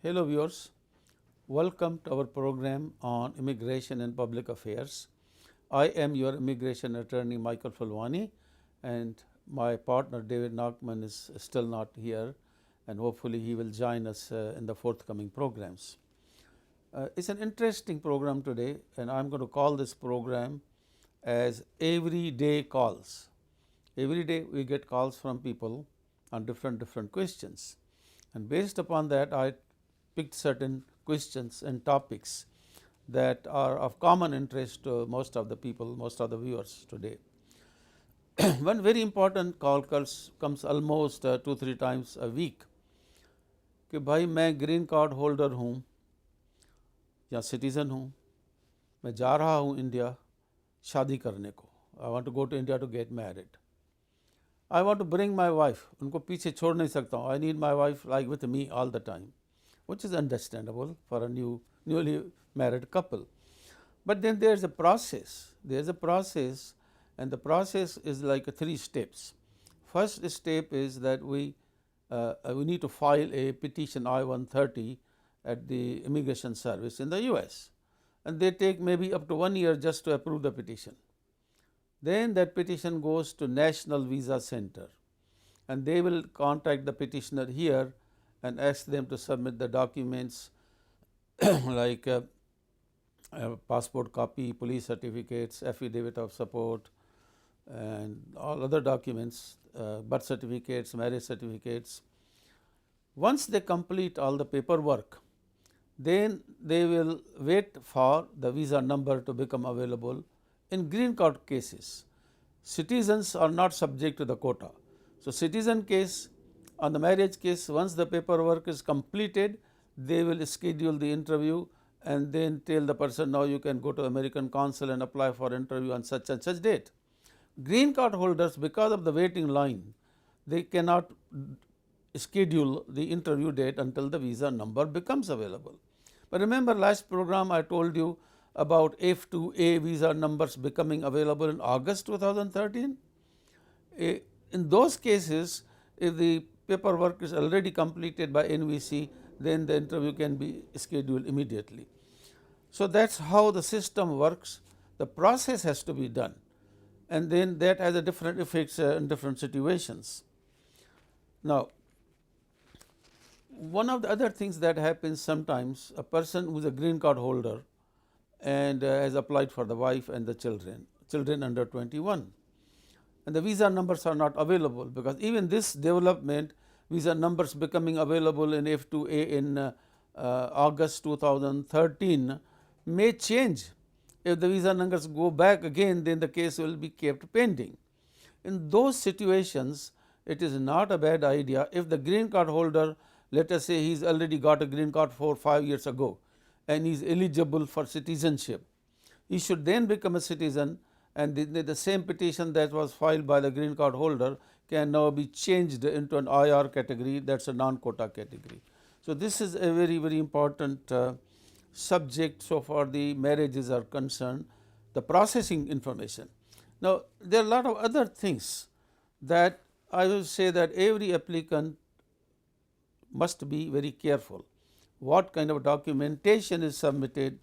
Hello viewers, welcome to our program on immigration and public affairs. I am your immigration attorney Michael Fulwani, and my partner David Nachman is still not here, and hopefully he will join us in the forthcoming programs. It's an interesting program today, and I am going to call this program as Everyday Calls. Every day we get calls from people on different questions, and based upon that I picked certain questions and topics that are of common interest to most of the people, most of the viewers today. One very important call comes almost 2-3 times a week कि भाई मैं green card holder हूँ या citizen हूँ, मैं जा रहा हूँ इंडिया शादी करने को. I want to go to India to get married. I want to bring my wife, उनको पीछे छोड़ नहीं सकता हूँ. I need my wife like with me all the time, which is understandable for a newly married couple. But then there is a process. There is a process, and the process is like 3 steps. First step is that we need to file a petition I-130 at the immigration service in the US, and they take maybe up to 1 year just to approve the petition. Then that petition goes to National Visa Center, and they will contact the petitioner here and ask them to submit the documents like passport copy, police certificates, affidavit of support, and all other documents, birth certificates, marriage certificates. Once they complete all the paperwork, then they will wait for the visa number to become available. In green card cases, citizens are not subject to the quota. So, citizen case, on the marriage case, once the paperwork is completed, they will schedule the interview and then tell the person, now you can go to American consul and apply for interview on such and such date. Green card holders, because of the waiting line, they cannot schedule the interview date until the visa number becomes available. But remember, last program I told you about F2A visa numbers becoming available in August 2013. In those cases, if the paperwork is already completed by NVC, then the interview can be scheduled immediately. So, that is how the system works. The process has to be done, and then that has a different effects in different situations. Now, one of the other things that happens sometimes, a person who is a green card holder and has applied for the wife and the children under 21, and the visa numbers are not available, because even this development, visa numbers becoming available in F2A in August 2013 may change. If the visa numbers go back again, then the case will be kept pending. In those situations, it is not a bad idea if the green card holder, let us say he has already got a green card 4 or 5 years ago, and he is eligible for citizenship. He should then become a citizen, and the same petition that was filed by the green card holder can now be changed into an IR category, that is a non-quota category. So, this is a very important subject so far the marriages are concerned, the processing information. Now, there are a lot of other things that I will say that every applicant must be very careful. What kind of documentation is submitted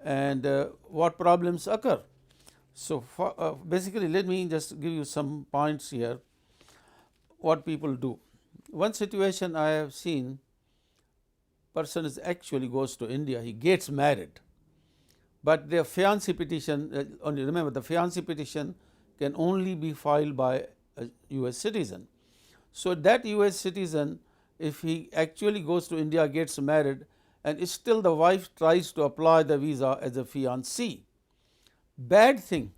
and what problems occur. So, basically let me just give you some points here what people do. One situation I have seen, person is actually goes to India, he gets married, but their fiancé petition, only remember the fiancé petition can only be filed by a US citizen. So, that US citizen, if he actually goes to India, gets married, and still the wife tries to apply the visa as a fiancé, bad thing.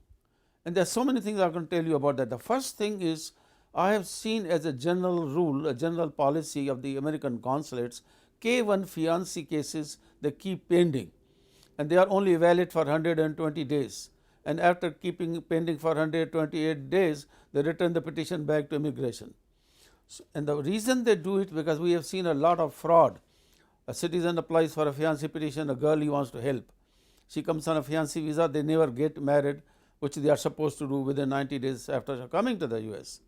And there are so many things I can tell you about that. The first thing is, I have seen as a general rule, a general policy of the American consulates, K1 fiancé cases they keep pending, and they are only valid for 120 days, and after keeping pending for 128 days, they return the petition back to immigration. So, and the reason they do it, because we have seen a lot of fraud. A citizen applies for a fiancé petition, a girl he wants to help. She comes on a fiancé visa, they never get married, which they are supposed to do within 90 days after coming to the US.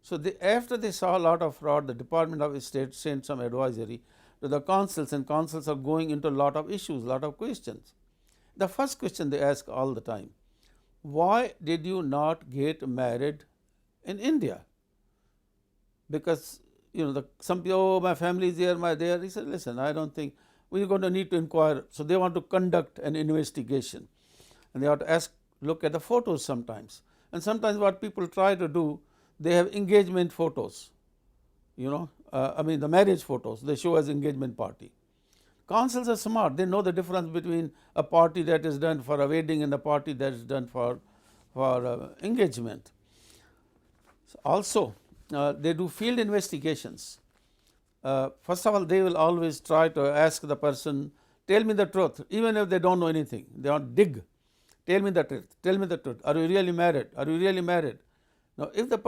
So, after they saw a lot of fraud, the Department of State sent some advisory to the consuls, and consuls are going into a lot of issues, lot of questions. The first question they ask all the time, why did you not get married in India? Because some people, oh, my family is here, my there. He said, listen, I don't think we're going to need to inquire. So they want to conduct an investigation, and they have to look at the photos sometimes. And sometimes what people try to do, they have engagement photos, the marriage photos, they show as engagement party. Consuls are smart, they know the difference between a party that is done for a wedding and a party that is done for engagement. Also, they do field investigations. First of all, they will always try to ask the person, tell me the truth, even if they don't know anything. They want to dig. Tell me the truth. Tell me the truth. Are you really married? Are you really married? Now, if the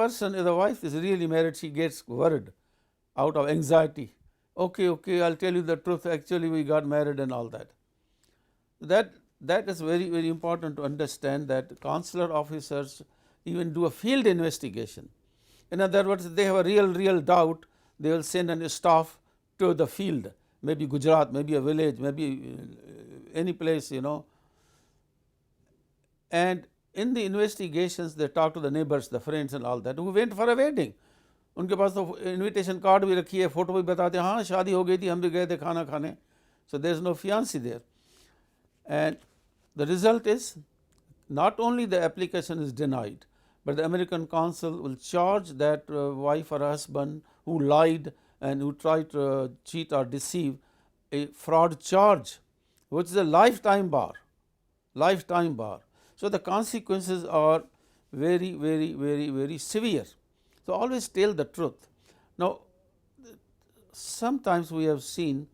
wife is really married, she gets worried out of anxiety. Okay, I'll tell you the truth. Actually, we got married and all that. That is very, very important to understand, that consular officers even do a field investigation. In other words, they have a real doubt, they will send a staff to the field, maybe Gujarat, maybe a village, maybe any place, And in the investigations, they talk to the neighbors, the friends and all that, who went for a wedding. उनके पास तो invitation card भी रखी है, photo भी बताते हैं, हाँ शादी हो गई थी, हम भी गए थे खाना खाने. So there is no fiancé there. And the result is, not only the application is denied, but the American consul will charge that wife or husband who lied and who tried to cheat or deceive a fraud charge, which is a lifetime bar. Lifetime bar. So the consequences are very, very, very, very severe. So always tell the truth. Now, sometimes we have seen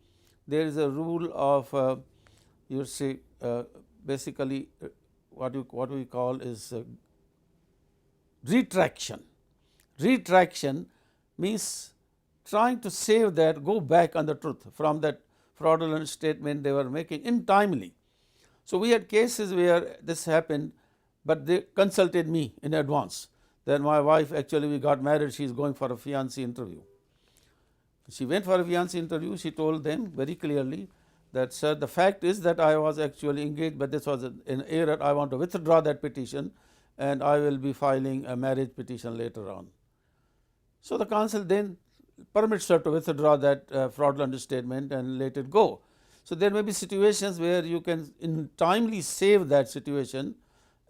there is a rule of basically what we call is retraction. Retraction means trying to save that, go back on the truth from that fraudulent statement they were making untimely. So we had cases where this happened, but they consulted me in advance. Then my wife, actually we got married, she is going for a fiancé interview. She went for a fiancé interview, she told them very clearly that, sir, the fact is that I was actually engaged, but this was an error, I want to withdraw that petition and I will be filing a marriage petition later on. So the consul then permits her to withdraw that fraudulent statement and let it go. So there may be situations where you can timely save that situation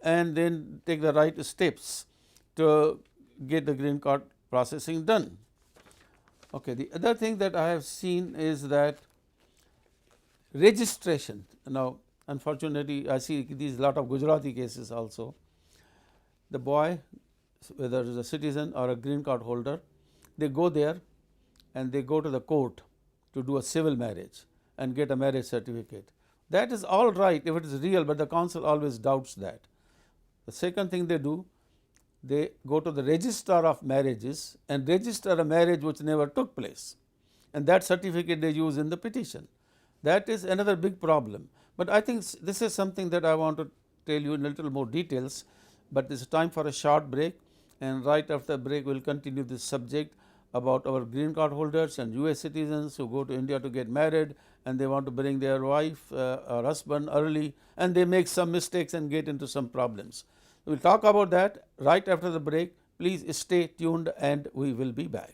and then take the right steps to get the green card processing done. Okay. The other thing that I have seen is that registration. Now, unfortunately, I see these lot of Gujarati cases also. The boy, whether is a citizen or a green card holder, they go there and they go to the court to do a civil marriage and get a marriage certificate. That is all right if it is real, but the consul always doubts that. The second thing they do, they go to the registrar of marriages and register a marriage which never took place, and that certificate they use in the petition. That is another big problem. But I think this is something that I want to tell you in a little more details, but it is time for a short break, and right after the break we will continue this subject about our green card holders and US citizens who go to India to get married and they want to bring their wife or husband early, and they make some mistakes and get into some problems. We will talk about that right after the break. Please stay tuned and we will be back.